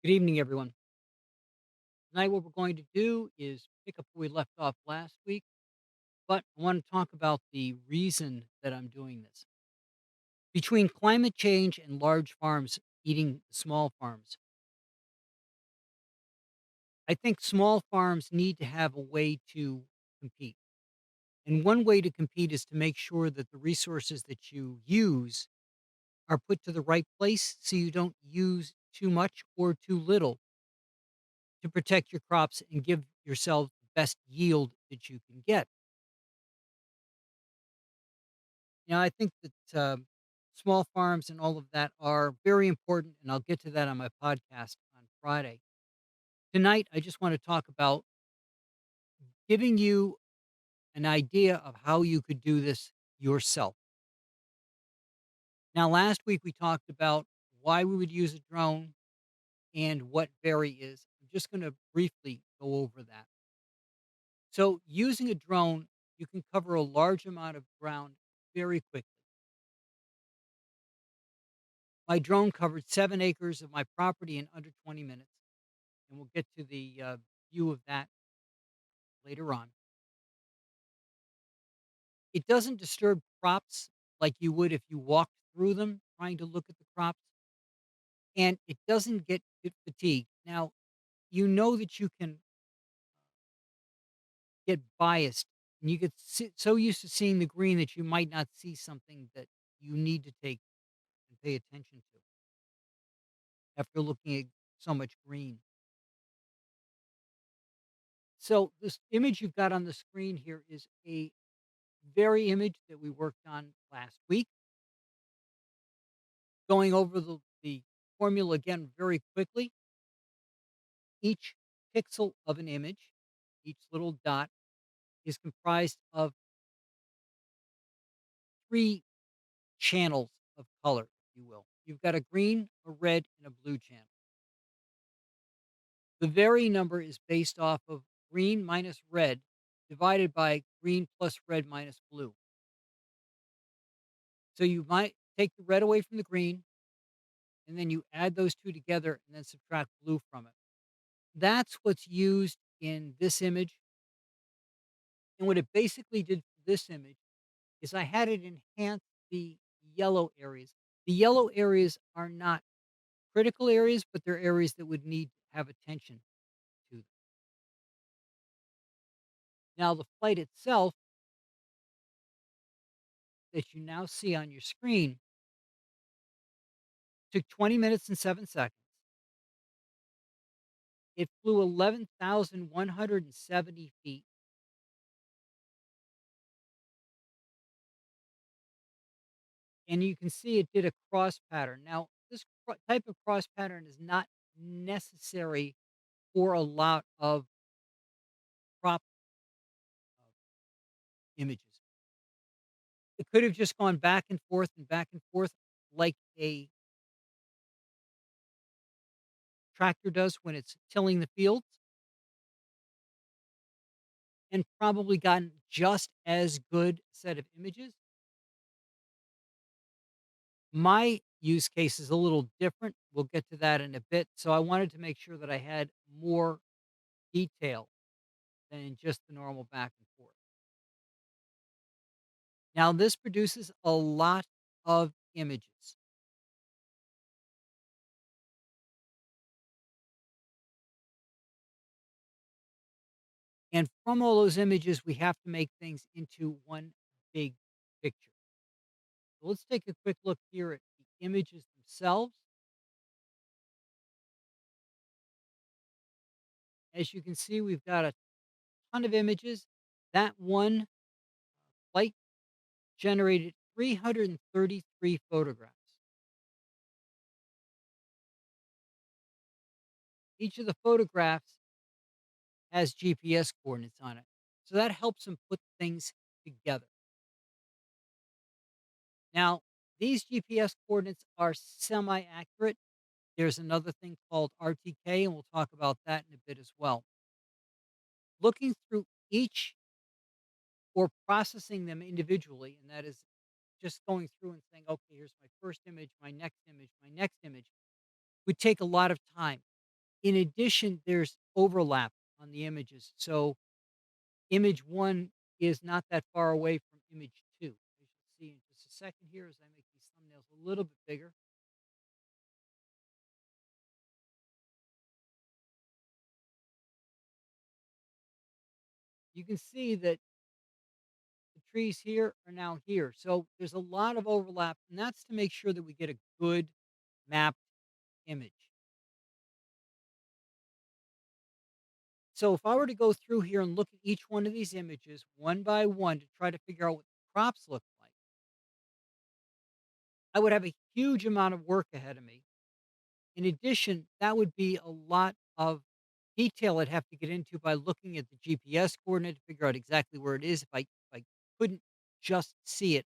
Good evening, everyone. Tonight, what we're going to do is pick up where we left off last week, but I want to talk about the reason that I'm doing this. Between climate change and large farms eating small farms, I think small farms need to have a way to compete. And one way to compete is to make sure that the resources that you use are put to the right place so you don't use too much or too little to protect your crops and give yourself the best yield that you can get. I think that small farms and all of that are very important, and I'll get to that on my podcast on Friday. Tonight, I just want to talk about giving you an idea of how you could do this yourself. Now, last week we talked about why we would use a drone and what Very is. I'm just going to briefly go over that. So, using a drone, you can cover a large amount of ground very quickly. My drone covered 7 acres of my property in under 20 minutes, and we'll get to the view of that later on. It doesn't disturb crops like you would if you walked through them trying to look at the crops, and it doesn't get fatigued. Now, you know that you can get biased, and you get so used to seeing the green that you might not see something that you need to take and pay attention to after looking at so much green. So, this image you've got on the screen here is a very image that we worked on last week. Going over the formula again very quickly, each pixel of an image, each little dot, is comprised of three channels of color, if you will. You've got a green, a red, and a blue channel. The vary number is based off of green minus red divided by green plus red minus blue. So you might take the red away from the green, and then you add those two together and then subtract blue from it. That's what's used in this image. And what it basically did for this image is I had it enhance the yellow areas. The yellow areas are not critical areas, but they're areas that would need to have attention to them. Now, the flight itself that you now see on your screen took 20 minutes and 7 seconds. It flew 11,170 feet, and you can see it did a cross pattern. Now, this type of cross pattern is not necessary for a lot of crop images. It could have just gone back and forth like a tractor does when it's tilling the fields, and probably gotten just as good set of images. My use case is a little different. We'll get to that in a bit. So I wanted to make sure that I had more detail than just the normal back and forth. Now, this produces a lot of images. And from all those images, we have to make things into one big picture. So let's take a quick look here at the images themselves. As you can see, we've got a ton of images. That one flight generated 333 photographs. Each of the photographs has GPS coordinates on it. So that helps them put things together. Now, these GPS coordinates are semi accurate. There's another thing called RTK, and we'll talk about that in a bit as well. Looking through each or processing them individually, and that is just going through and saying, okay, here's my first image, my next image, my next image, would take a lot of time. In addition, there's overlap on the images. So image one is not that far away from image two. As you'll see in just a second here as I make these thumbnails a little bit bigger. You can see that the trees here are now here. So there's a lot of overlap, and that's to make sure that we get a good mapped image. So if I were to go through here and look at each one of these images one by one to try to figure out what the crops look like, I would have a huge amount of work ahead of me. In addition, that would be a lot of detail I'd have to get into by looking at the GPS coordinate to figure out exactly where it is. If I couldn't just see it,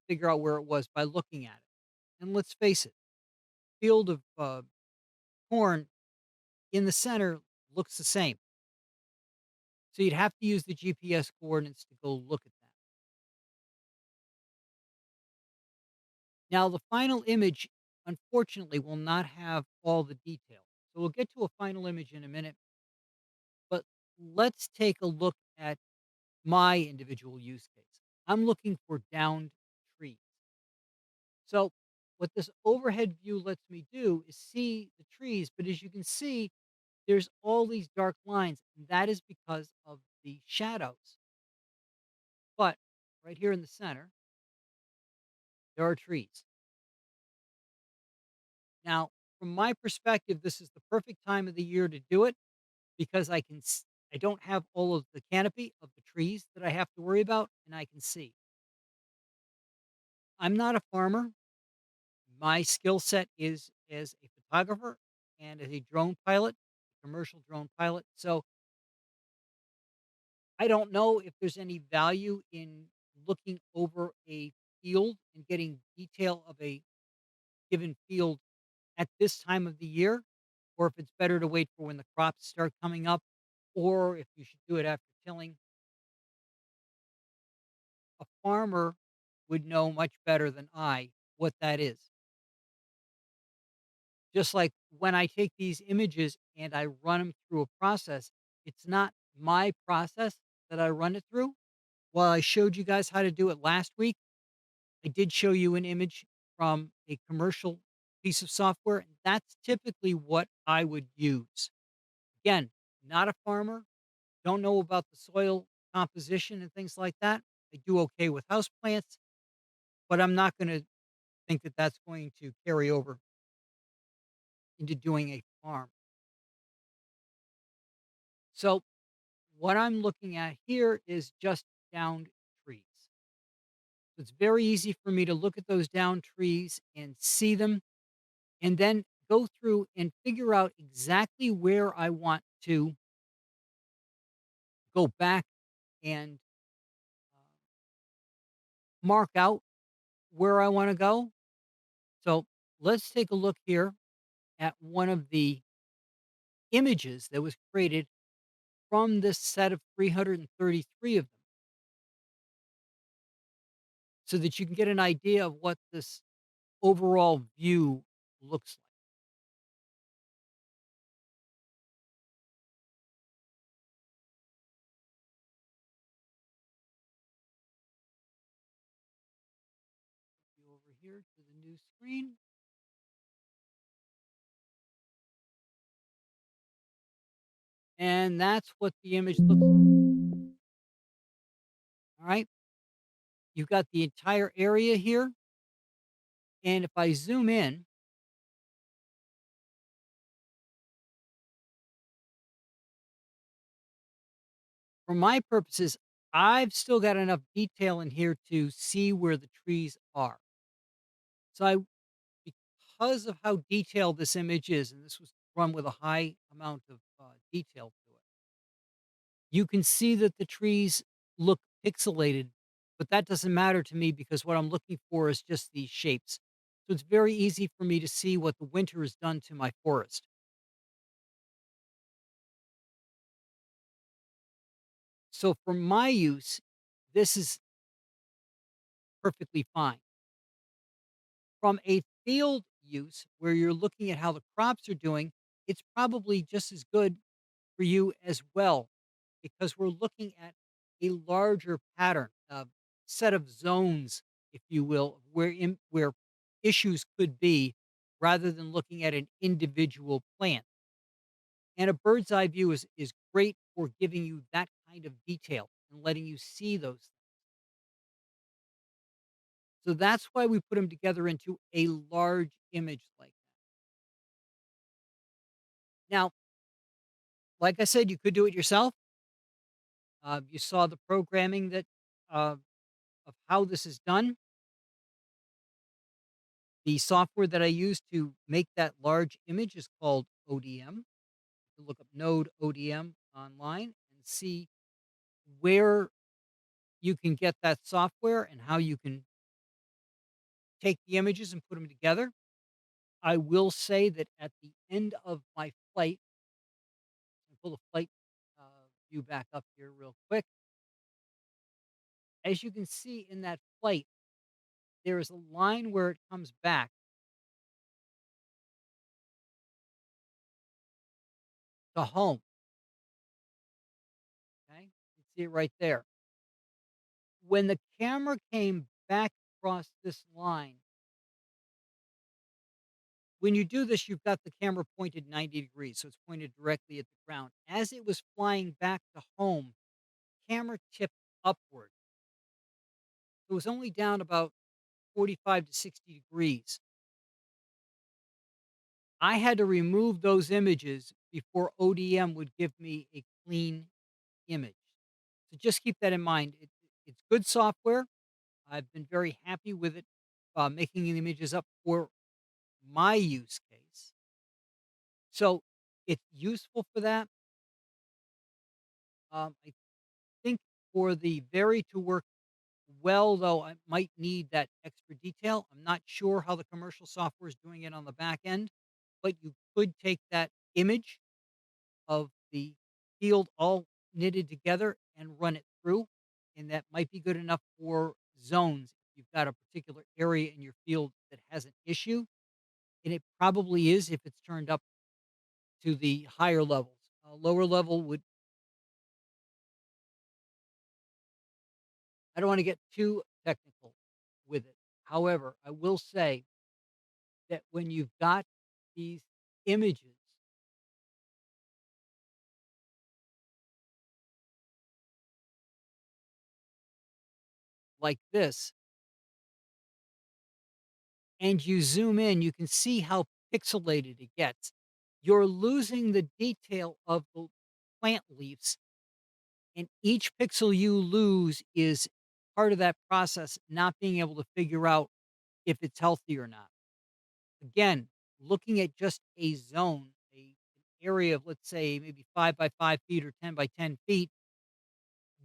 figure out where it was by looking at it. And let's face it, field of corn in the center looks the same. So you'd have to use the GPS coordinates to go look at that. Now, the final image, unfortunately, will not have all the detail. So we'll get to a final image in a minute, but let's take a look at my individual use case. I'm looking for downed trees. So what this overhead view lets me do is see the trees, but as you can see, there's all these dark lines, and that is because of the shadows. But right here in the center, there are trees. Now, from my perspective, this is the perfect time of the year to do it because I don't have all of the canopy of the trees that I have to worry about, and I can see. I'm not a farmer. My skill set is as a photographer and as a drone pilot, commercial drone pilot. So I don't know if there's any value in looking over a field and getting detail of a given field at this time of the year, or if it's better to wait for when the crops start coming up, or if you should do it after tilling. A farmer would know much better than I what that is. Just like when I take these images and I run them through a process, it's not my process that I run it through. While I showed you guys how to do it last week, I did show you an image from a commercial piece of software. And that's typically what I would use. Again, not a farmer, don't know about the soil composition and things like that. I do okay with houseplants, but I'm not going to think that that's going to carry over into doing a farm. So what I'm looking at here is just downed trees. So it's very easy for me to look at those downed trees and see them and then go through and figure out exactly where I want to go back and mark out where I want to go. So let's take a look here at one of the images that was created from this set of 333 of them so that you can get an idea of what this overall view looks like. Go over here to the new screen. And that's what the image looks like. All right. You've got the entire area here. And if I zoom in, for my purposes, I've still got enough detail in here to see where the trees are. So because of how detailed this image is, and this was run with a high amount of detail to it, you can see that the trees look pixelated, but that doesn't matter to me because what I'm looking for is just these shapes. So it's very easy for me to see what the winter has done to my forest. So for my use, this is perfectly fine. From a field use where you're looking at how the crops are doing, it's probably just as good for you as well because we're looking at a larger pattern, a set of zones, if you will, where issues could be rather than looking at an individual plant. And a bird's eye view is great for giving you that kind of detail and letting you see those things. So that's why we put them together into a large image like that. Now, like I said, you could do it yourself. You saw the programming that uh, of how this is done. The software that I use to make that large image is called ODM. You can look up Node ODM online and see where you can get that software and how you can take the images and put them together. I will say that at the end of my flight, I'll pull the flight view back up here real quick. As you can see in that flight, there is a line where it comes back to home. Okay, you see it right there. When the camera came back across this line, when you do this, you've got the camera pointed 90 degrees, so it's pointed directly at the ground. As it was flying back to home, camera tipped upward. It was only down about 45 to 60 degrees. I had to remove those images before ODM would give me a clean image. So just keep that in mind. It's good software. I've been very happy with it, making the images up for my use case. So it's useful for that. I think for the Very to work well, though, I might need that extra detail. I'm not sure how the commercial software is doing it on the back end, but you could take that image of the field all knitted together and run it through, and that might be good enough for zones. If you've got a particular area in your field that has an issue, and it probably is if it's turned up to the higher levels. Lower level would I don't want to get too technical with it. However, I will say that when you've got these images like this, and you zoom in, you can see how pixelated it gets. You're losing the detail of the plant leaves, and each pixel you lose is part of that process, not being able to figure out if it's healthy or not. Again, looking at just a zone, an area of, let's say, maybe 5 by 5 feet or 10 by 10 feet,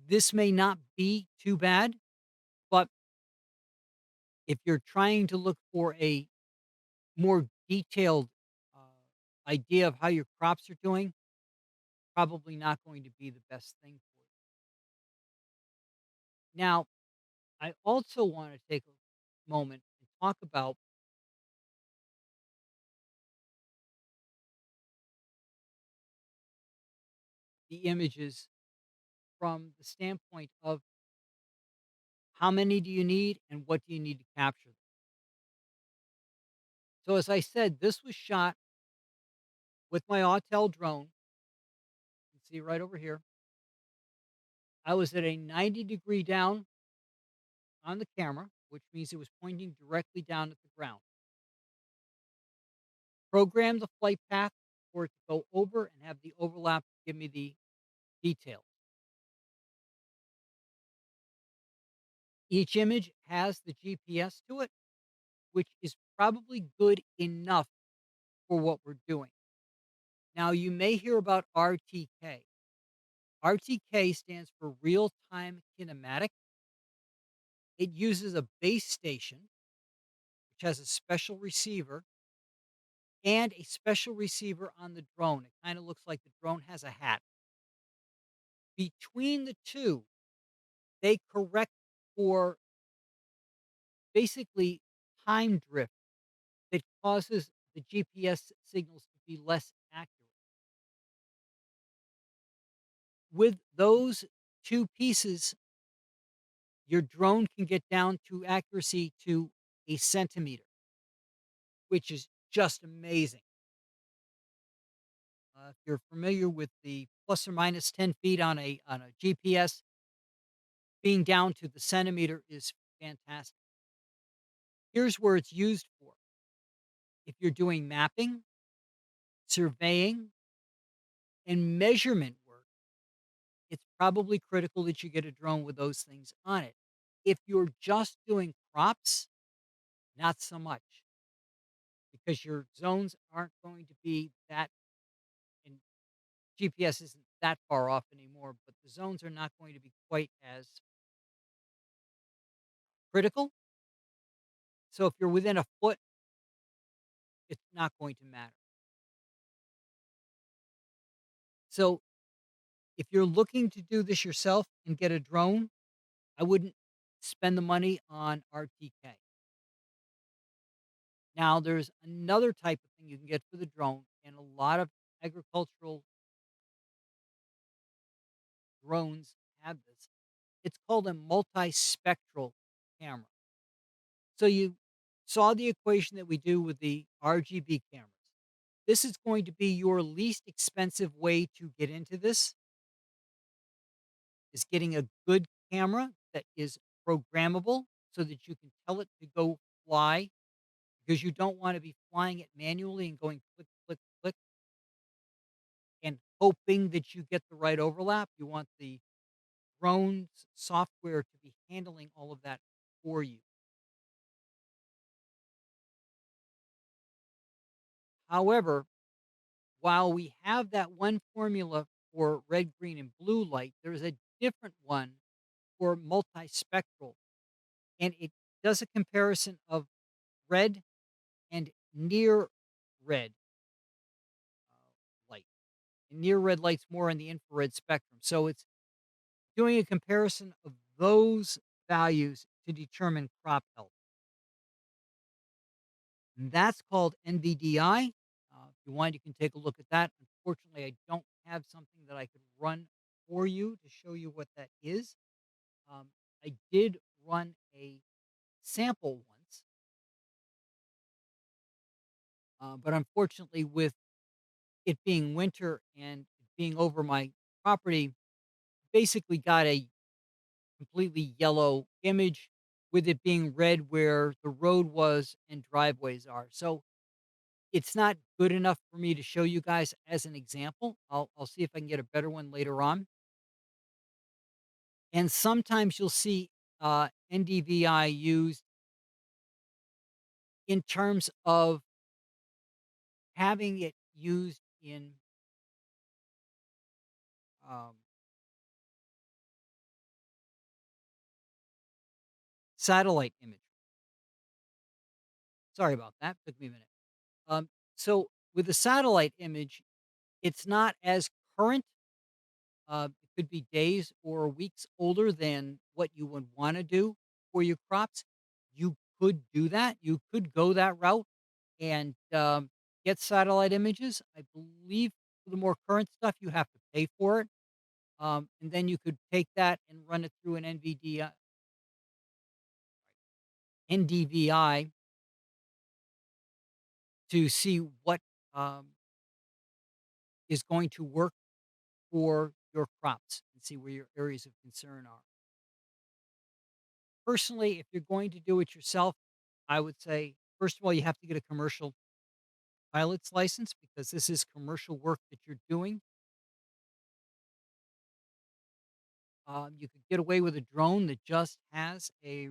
this may not be too bad, but if you're trying to look for a more detailed idea of how your crops are doing, probably not going to be the best thing for you. Now, I also want to take a moment and talk about the images from the standpoint of how many do you need and what do you need to capture. So, as I said, this was shot with my Autel drone. You can see right over here. I was at a 90-degree down on the camera, which means it was pointing directly down at the ground. Program the flight path for it to go over and have the overlap give me the details. Each image has the GPS to it, which is probably good enough for what we're doing. Now, you may hear about RTK. RTK stands for real time kinematic. It uses a base station, which has a special receiver, and a special receiver on the drone. It kind of looks like the drone has a hat. Between the two, they correct for basically time drift that causes the GPS signals to be less accurate. With those 2 pieces, your drone can get down to accuracy to a centimeter, which is just amazing. If you're familiar with the plus or minus 10 feet on a GPS, being down to the centimeter is fantastic. Here's where it's used for. If you're doing mapping, surveying, and measurement work, it's probably critical that you get a drone with those things on it. If you're just doing crops, not so much, because your zones aren't going to be that, and GPS isn't that far off anymore, but the zones are not going to be quite as critical. So if you're within a foot, it's not going to matter. So if you're looking to do this yourself and get a drone, I wouldn't spend the money on RTK. Now, there's another type of thing you can get for the drone, and a lot of agricultural drones have this. It's called a multispectral camera. So you saw the equation that we do with the RGB cameras. This is going to be your least expensive way to get into this, is getting a good camera that is programmable so that you can tell it to go fly, because you don't want to be flying it manually and going click, click, click and hoping that you get the right overlap. You want the drone's software to be handling all of that for you. However, while we have that one formula for red, green, and blue light, there's a different one for multispectral, and it does a comparison of red and near red light. And near red light's more in the infrared spectrum. So it's doing a comparison of those values to determine crop health. And that's called NVDI. If you want, you can take a look at that. Unfortunately, I don't have something that I could run for you to show you what that is. Um, I did run a sample once, but unfortunately, with it being winter and it being over my property, basically got a completely yellow image with it being red where the road was and driveways are. So it's not good enough for me to show you guys as an example. I'll see if I can get a better one later on. And sometimes you'll see NDVI used in terms of having it used in um, satellite image. Sorry about that. Took me a minute. So with the satellite image, it's not as current. It could be days or weeks older than what you would want to do for your crops. You could do that. You could go that route and get satellite images. I believe for the more current stuff, you have to pay for it. And then you could take that and run it through an NDVI to see what um, is going to work for your crops and see where your areas of concern are. Personally, if you're going to do it yourself, I would say, first of all, you have to get a commercial pilot's license because this is commercial work that you're doing. You could get away with a drone that just has a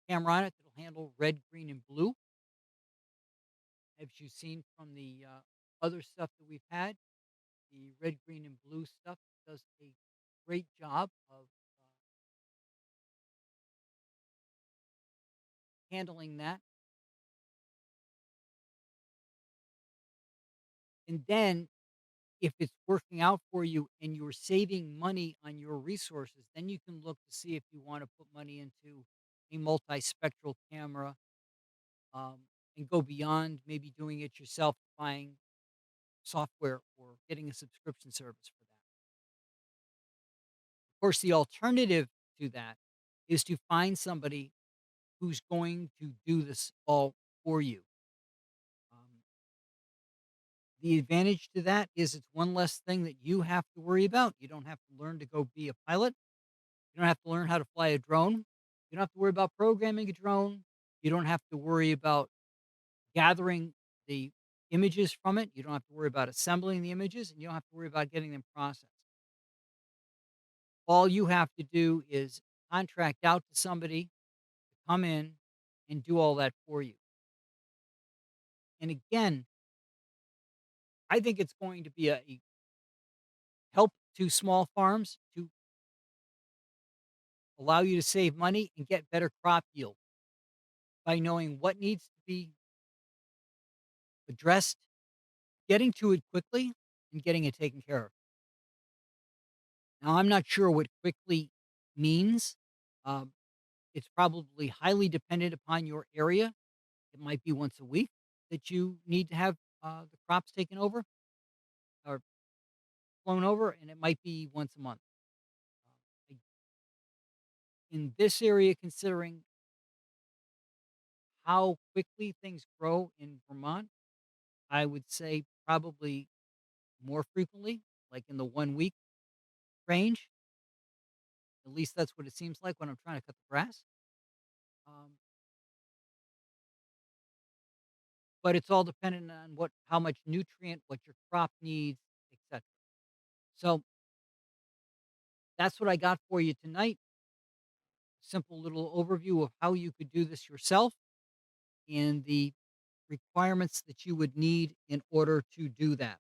camera on it that'll handle red, green, and blue. As you've seen from the other stuff that we've had, the red, green, and blue stuff does a great job of handling that. And then if it's working out for you and you're saving money on your resources, then you can look to see if you want to put money into a multispectral camera. Um, and go beyond maybe doing it yourself, buying software or getting a subscription service for that. Of course, the alternative to that is to find somebody who's going to do this all for you. Um, the advantage to that is it's one less thing that you have to worry about. You don't have to learn to go be a pilot. You don't have to learn how to fly a drone. You don't have to worry about programming a drone. You don't have to worry about gathering the images from it. You don't have to worry about assembling the images, and you don't have to worry about getting them processed. All you have to do is contract out to somebody to come in and do all that for you. And again, I think it's going to be a help to small farms to allow you to save money and get better crop yield by knowing what needs to be addressed, getting to it quickly, and getting it taken care of. Now, I'm not sure what quickly means. Um, it's probably highly dependent upon your area. It might be once a week that you need to have the crops taken over or flown over, and it might be once a month. In this area, considering how quickly things grow in Vermont, I would say probably more frequently, like in the 1 week range. At least that's what it seems like when I'm trying to cut the grass. Um, but it's all dependent on how much nutrient, what your crop needs, etc. So that's what I got for you tonight. Simple little overview of how you could do this yourself and the requirements that you would need in order to do that.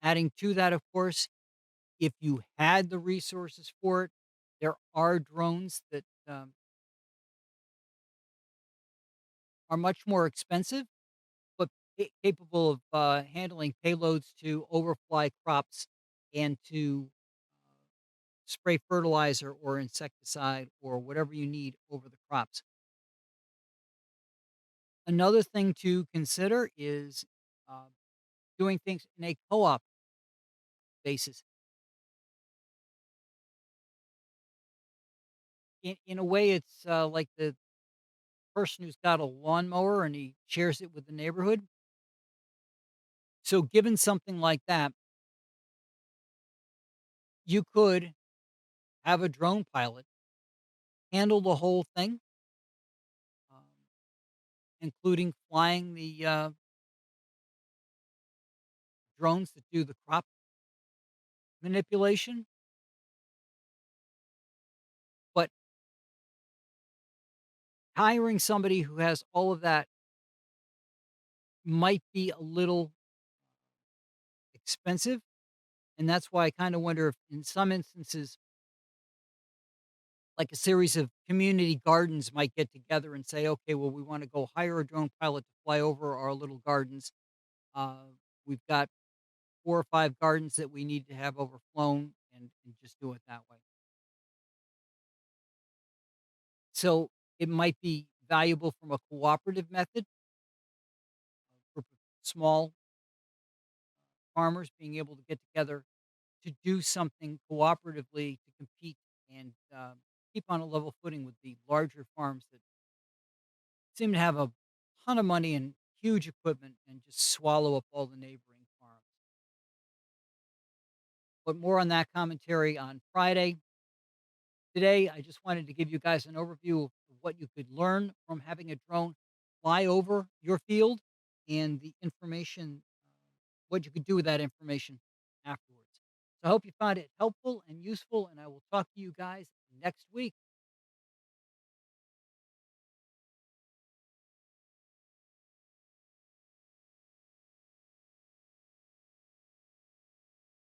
Adding to that, of course, if you had the resources for it, there are drones that are much more expensive, but capable of handling payloads to overfly crops and to spray fertilizer or insecticide or whatever you need over the crops. Another thing to consider is uh, doing things in a co-op basis. In a way, it's like the person who's got a lawnmower and he shares it with the neighborhood. So, given something like that, you could have a drone pilot handle the whole thing, um, including flying the drones that do the crop manipulation. But hiring somebody who has all of that might be a little expensive. And that's why I kind of wonder if, in some instances, like a series of community gardens might get together and say, okay, well, we want to go hire a drone pilot to fly over our little gardens. Uh, we've got 4 or 5 gardens that we need to have overflown and just do it that way. So it might be valuable from a cooperative method, for small farmers being able to get together to do something cooperatively to compete and keep on a level footing with the larger farms that seem to have a ton of money and huge equipment and just swallow up all the neighboring farms. But more on that commentary on Friday. Today, I just wanted to give you guys an overview of what you could learn from having a drone fly over your field and the information, what you could do with that information afterwards. So I hope you found it helpful and useful, and I will talk to you guys next week.